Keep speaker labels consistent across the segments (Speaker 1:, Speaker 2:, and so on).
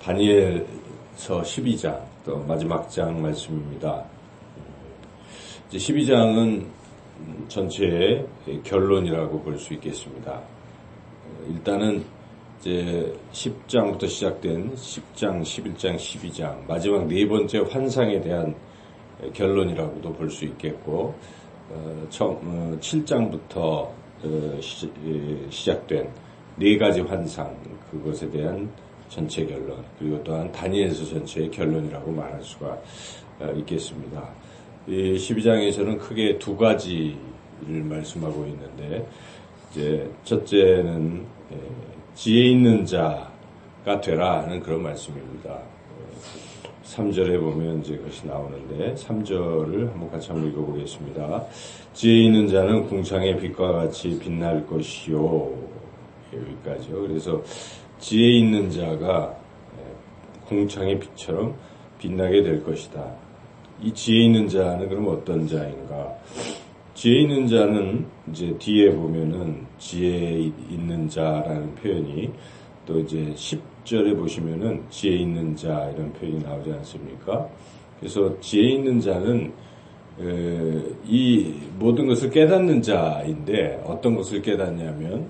Speaker 1: 다니엘서 12장, 또 마지막 장 말씀입니다. 이제 12장은 전체의 결론이라고 볼 수 있겠습니다. 일단은 이제 10장부터 시작된 10장, 11장, 12장, 마지막 네 번째 환상에 대한 결론이라고도 볼 수 있겠고, 7장부터 시작된 네 가지 환상, 그것에 대한 전체 결론, 그리고 또한 다니엘서 전체의 결론이라고 말할 수가 있겠습니다. 이 12장에서는 크게 두 가지를 말씀하고 있는데, 이제 첫째는 지혜 있는 자가 되라 하는 그런 말씀입니다. 3절에 보면 이제 그것이 나오는데, 3절을 같이 한번 읽어보겠습니다. 지혜 있는 자는 궁창의 빛과 같이 빛날 것이요. 여기까지요. 그래서 지혜 있는 자가 궁창의 빛처럼 빛나게 될 것이다. 이 지혜 있는 자는 그럼 어떤 자인가? 지혜 있는 자는 이제 뒤에 보면은 지혜 있는 자라는 표현이 또 이제 10절에 보시면은 지혜 있는 자 이런 표현이 나오지 않습니까? 그래서 지혜 있는 자는 이 모든 것을 깨닫는 자인데, 어떤 것을 깨닫냐면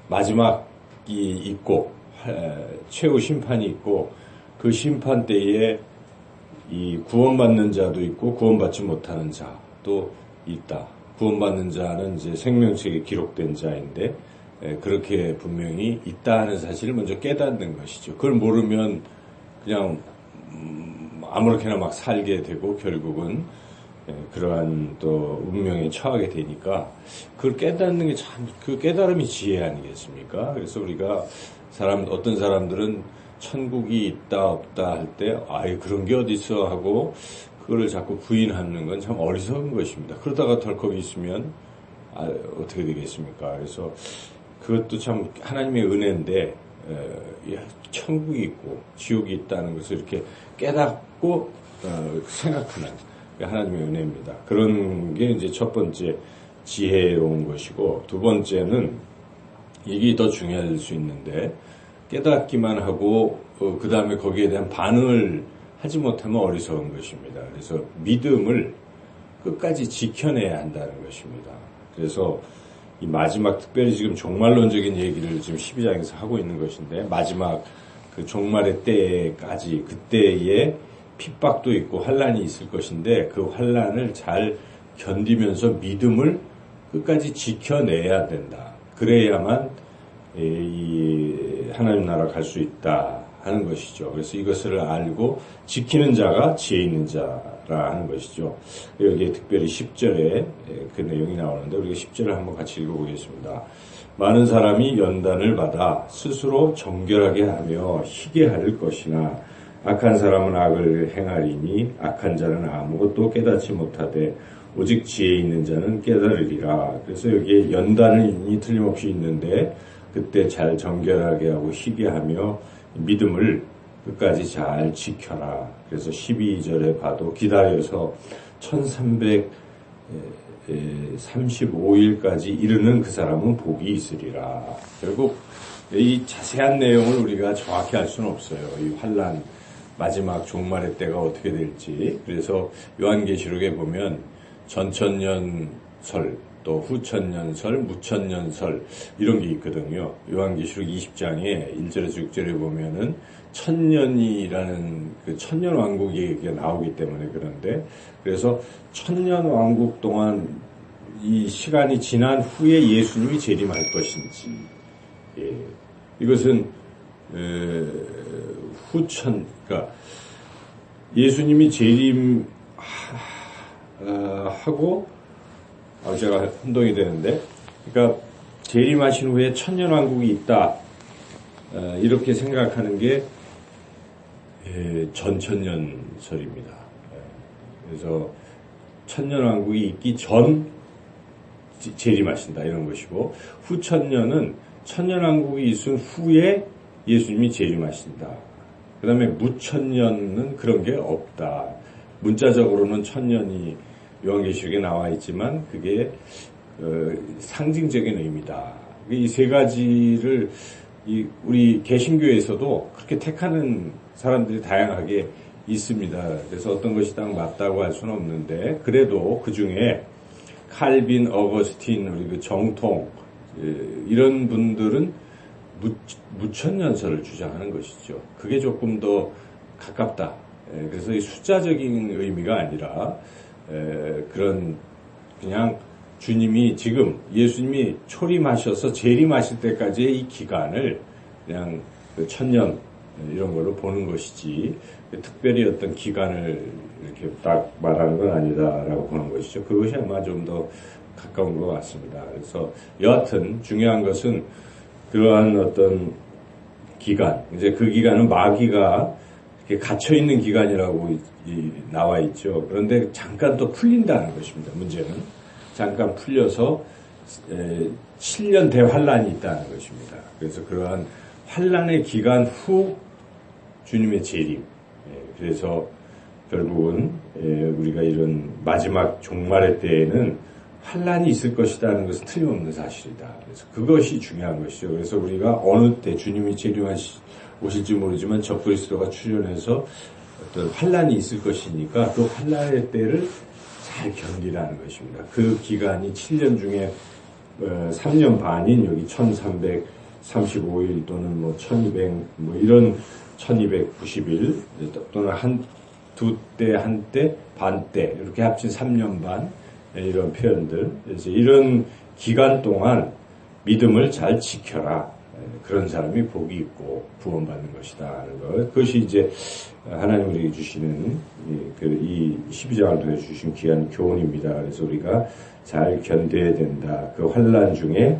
Speaker 1: 마지막이 있고 최후 심판이 있고, 그 심판 때에 이 구원받는 자도 있고 구원받지 못하는 자도 있다. 구원받는 자는 이제 생명책에 기록된 자인데, 그렇게 분명히 있다 하는 사실을 먼저 깨닫는 것이죠. 그걸 모르면 그냥 아무렇게나 막 살게 되고 결국은 그러한 또 운명에 처하게 되니까, 그걸 깨닫는 게 참, 그 깨달음이 지혜 아니겠습니까? 그래서 우리가 어떤 사람들은 천국이 있다 없다 할 때, 그런 게 어디 있어 하고 그거를 자꾸 부인하는 건 참 어리석은 것입니다. 그러다가 덜컥 있으면 어떻게 되겠습니까? 그래서 그것도 참 하나님의 은혜인데, 천국이 있고 지옥이 있다는 것을 이렇게 깨닫고 생각하는 하나님의 은혜입니다. 그런 게 이제 첫 번째 지혜로운 것이고, 두 번째는 이게 더 중요할 수 있는데, 깨닫기만 하고 그 다음에 거기에 대한 반응을 하지 못하면 어리석은 것입니다. 그래서 믿음을 끝까지 지켜내야 한다는 것입니다. 그래서 이 마지막, 특별히 지금 종말론적인 얘기를 지금 12장에서 하고 있는 것인데, 마지막 그 종말의 때까지, 그때에 핍박도 있고 환란이 있을 것인데, 그 환란을 잘 견디면서 믿음을 끝까지 지켜내야 된다. 그래야만 이 하나님 나라 갈 수 있다 하는 것이죠. 그래서 이것을 알고 지키는 자가 지혜 있는 자라 하는 것이죠. 여기에 특별히 10절에 그 내용이 나오는데, 우리가 10절을 한번 같이 읽어보겠습니다. 많은 사람이 연단을 받아 스스로 정결하게 하며 희게 할 것이나, 악한 사람은 악을 행하리니 악한 자는 아무것도 깨닫지 못하되 오직 지혜 있는 자는 깨달으리라. 그래서 여기에 연단이 틀림없이 있는데, 그때 잘 정결하게 하고 희게 하며 믿음을 끝까지 잘 지켜라. 그래서 12절에 봐도 기다려서 1335일까지 이르는 그 사람은 복이 있으리라. 결국 이 자세한 내용을 우리가 정확히 알 수는 없어요. 이 환란, 마지막 종말의 때가 어떻게 될지. 그래서 요한계시록에 보면 전천년설, 또 후천년설, 무천년설 이런 게 있거든요. 요한계시록 20장에 1절에서 6절에 보면은 천년이라는 그 천년왕국 얘기가 나오기 때문에 그런데, 그래서 천년왕국 동안 이 시간이 지난 후에 예수님이 재림할 것인지, 이것은 그러니까 예수님이 재림하고, 제가 혼동이 되는데, 그러니까 재림하신 후에 천년왕국이 있다, 이렇게 생각하는 게 전천년설입니다. 그래서 천년왕국이 있기 전 재림하신다 이런 것이고, 후천년은 천년왕국이 있은 후에 예수님이 재림하신다. 그 다음에 무천년은 그런 게 없다. 문자적으로는 천년이 요한계시록에 나와 있지만 그게 상징적인 의미다. 이 세 가지를 우리 개신교에서도 그렇게 택하는 사람들이 다양하게 있습니다. 그래서 어떤 것이 딱 맞다고 할 수는 없는데, 그래도 그 중에 칼빈, 어거스틴, 그리고 정통, 이런 분들은 무천년설을 주장하는 것이죠. 그게 조금 더 가깝다. 그래서 이 숫자적인 의미가 아니라, 그런, 그냥 주님이 지금 예수님이 초림하셔서 재림하실 때까지의 이 기간을 그냥 그 천년 이런 걸로 보는 것이지, 특별히 어떤 기간을 이렇게 딱 말하는 건 아니다라고 보는 것이죠. 그것이 아마 좀 더 가까운 것 같습니다. 그래서 여하튼 중요한 것은 그러한 어떤 기간, 이제 그 기간은 마귀가 이렇게 갇혀 있는 기간이라고 나와 있죠. 그런데 잠깐 또 풀린다는 것입니다. 문제는 잠깐 풀려서 7년 대환란이 있다는 것입니다. 그래서 그러한 환란의 기간 후 주님의 재림. 그래서 결국은 우리가 이런 마지막 종말의 때에는 환란이 있을 것이라는 것은 틀림없는 사실이다. 그래서 그것이 중요한 것이죠. 그래서 우리가 어느 때 주님이 오실지 모르지만 적그리스도가 출현해서 어떤 환란이 있을 것이니까 그 환란의 때를 잘 견디라는 것입니다. 그 기간이 7년 중에 3년 반인 여기 1335일 또는 뭐 1200, 뭐 이런 1290일 또는 두 때, 한때, 반때 이렇게 합친 3년 반 이런 표현들. 그래서 이런 기간 동안 믿음을 잘 지켜라. 그런 사람이 복이 있고 구원받는 것이다 하는 것. 그것이 이제 하나님 우리에게 주시는 이 12장을 통해 주신 귀한 교훈입니다. 그래서 우리가 잘 견뎌야 된다. 그 환난 중에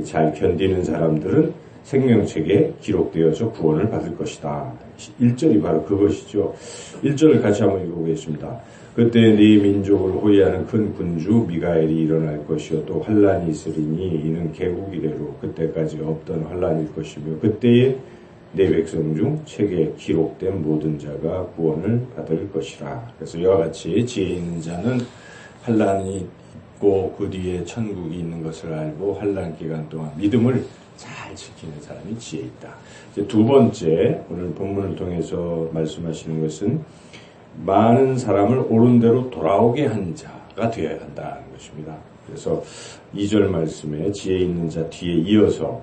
Speaker 1: 잘 견디는 사람들은 생명책에 기록되어서 구원을 받을 것이다. 1절이 바로 그것이죠. 1절을 같이 한번 읽어보겠습니다. 그때 네 민족을 호위하는 큰 군주 미가엘이 일어날 것이요 또 환란이 있으리니 이는 개국 이래로 그때까지 없던 환란일 것이며 그때에 내 백성 중 책에 기록된 모든 자가 구원을 받을 것이라. 그래서 이와 같이 지혜 있는 자는 환란이 있고 그 뒤에 천국이 있는 것을 알고 환란 기간 동안 믿음을 잘 지키는 사람이 지혜 있다. 이제 두 번째 오늘 본문을 통해서 말씀하시는 것은 많은 사람을 옳은 대로 돌아오게 한 자가 되어야 한다는 것입니다. 그래서 2절 말씀에 지혜 있는 자 뒤에 이어서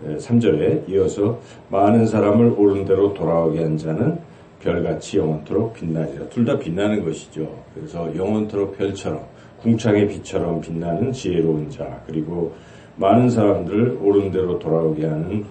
Speaker 1: 3절에 이어서 많은 사람을 옳은 대로 돌아오게 한 자는 별같이 영원토록 빛나리라. 둘 다 빛나는 것이죠. 그래서 영원토록 별처럼 궁창의 빛처럼 빛나는 지혜로운 자, 그리고 많은 사람들을 옳은 대로 돌아오게 하는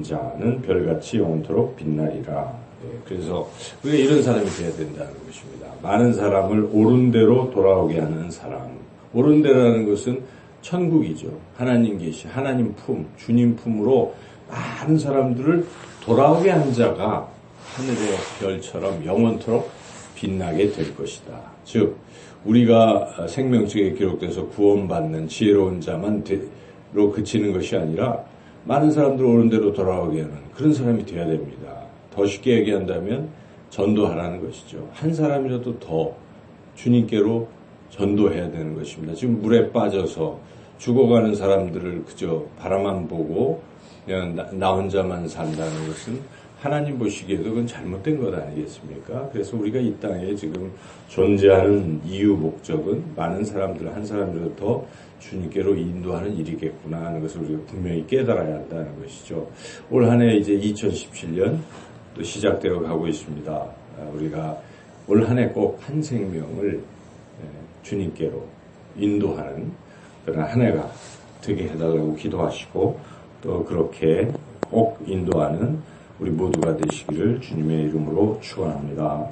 Speaker 1: 자는 별같이 영원토록 빛나리라. 그래서 우리가 이런 사람이 되어야 된다는 것입니다. 많은 사람을 옳은 대로 돌아오게 하는 사람. 옳은 대로라는 것은 천국이죠. 하나님 계시, 하나님 품, 주님 품으로 많은 사람들을 돌아오게 한 자가 하늘의 별처럼 영원토록 빛나게 될 것이다. 즉 우리가 생명책에 기록돼서 구원받는 지혜로운 자만로 그치는 것이 아니라 많은 사람들 옳은 대로 돌아오게 하는 그런 사람이 되어야 됩니다. 더 쉽게 얘기한다면 전도하라는 것이죠. 한 사람이라도 더 주님께로 전도해야 되는 것입니다. 지금 물에 빠져서 죽어가는 사람들을 그저 바라만 보고 그냥 나 혼자만 산다는 것은 하나님 보시기에도 그건 잘못된 것 아니겠습니까? 그래서 우리가 이 땅에 지금 존재하는 이유 목적은 많은 사람들 한 사람이라도 더 주님께로 인도하는 일이겠구나 하는 것을 우리가 분명히 깨달아야 한다는 것이죠. 올 한 해 이제 2017년 또 시작되어 가고 있습니다. 우리가 올 한 해 꼭 한 생명을 주님께로 인도하는 그런 한 해가 되게 해달라고 기도하시고 또 그렇게 꼭 인도하는 우리 모두가 되시기를 주님의 이름으로 축원합니다.